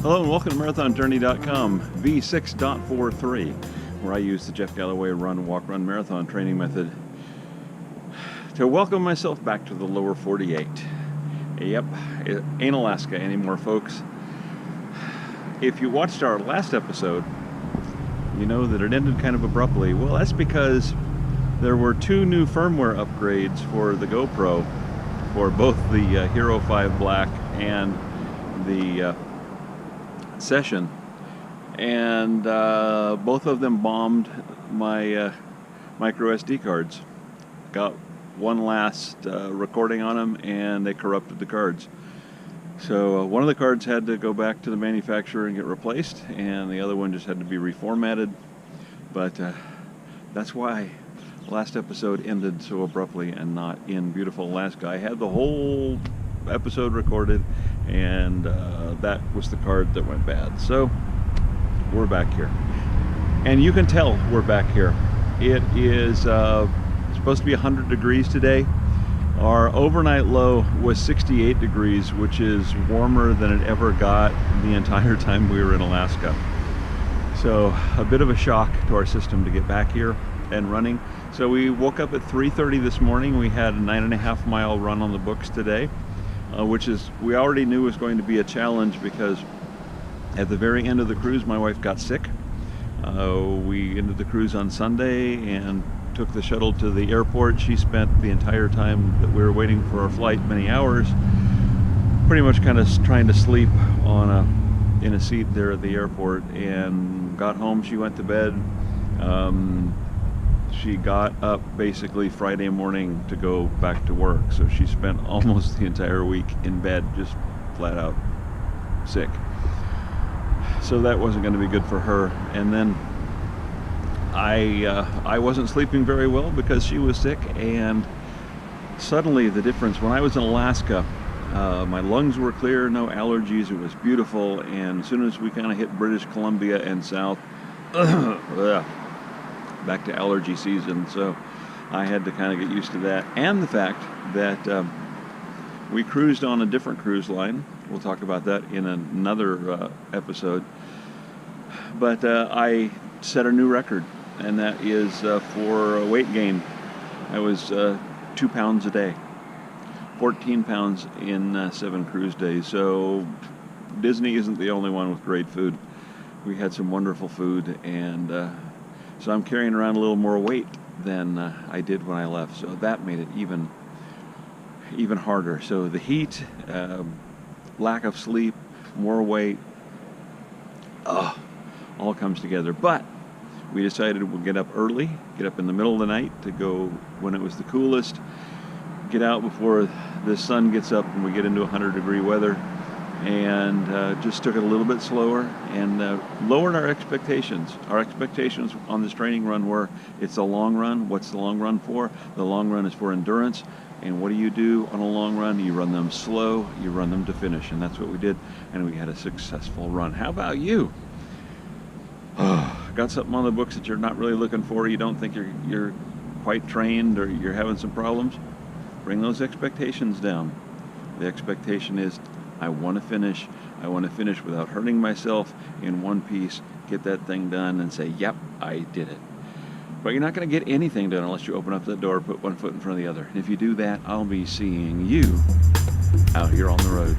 Hello and welcome to MarathonJourney.com v6.43, where I use the Jeff Galloway run, walk, run marathon training method to welcome myself back to the lower 48. Yep, it ain't Alaska anymore, folks. If you watched our last episode, you know that it ended kind of abruptly. Well, that's because there were two new firmware upgrades for the GoPro, for both the Hero 5 Black and the Session, and both of them bombed my micro SD cards. Got one last recording on them and they corrupted the cards. So one of the cards had to go back to the manufacturer and get replaced, and the other one just had to be reformatted. But that's why last episode ended so abruptly and not in beautiful Alaska. I had the whole episode recorded, and that was the card that went bad. So we're back here, and you can tell we're back here. It is supposed to be 100 degrees today. Our overnight low was 68 degrees, which is warmer than it ever got the entire time we were in Alaska. So a bit of a shock to our system to get back here and running. So we woke up at 3:30 this morning. We had a 9.5 mile run on the books today, which is, we already knew was going to be a challenge because at the very end of the cruise my wife got sick. We ended the cruise on Sunday and took the shuttle to the airport. She spent the entire time that we were waiting for our flight, many hours, pretty much kind of trying to sleep in a seat there at the airport, and got home. She went to bed. She got up basically Friday morning to go back to work, so she spent almost the entire week in bed, just flat out sick. So that wasn't going to be good for her. And then I wasn't sleeping very well because she was sick, and suddenly the difference, when I was in Alaska, my lungs were clear, no allergies, it was beautiful, and as soon as we kind of hit British Columbia and south, back to allergy season. So I had to kind of get used to that, and the fact that we cruised on a different cruise line. We'll talk about that in another episode. But I set a new record, and that is for weight gain. I was 2 pounds a day, 14 pounds in 7 cruise days. So Disney isn't the only one with great food. We had some wonderful food, and so I'm carrying around a little more weight than I did when I left. So that made it even harder. So the heat, lack of sleep, more weight, all comes together. But we decided we'll get up early, get up in the middle of the night to go when it was the coolest, get out before the sun gets up and we get into 100-degree weather, and just took it a little bit slower and lowered our expectations. Our expectations on this training run were, it's a long run. What's the long run for? The long run is for endurance. And what do you do on a long run? You run them slow, you run them to finish, and that's what we did, and we had a successful run. How about you? Got something on the books that you're not really looking for, you don't think you're quite trained, or you're having some problems? Bring those expectations down. The expectation is, I want to finish. I want to finish without hurting myself, in one piece, get that thing done and say, yep, I did it. But you're not going to get anything done unless you open up the door, put one foot in front of the other. And if you do that, I'll be seeing you out here on the road.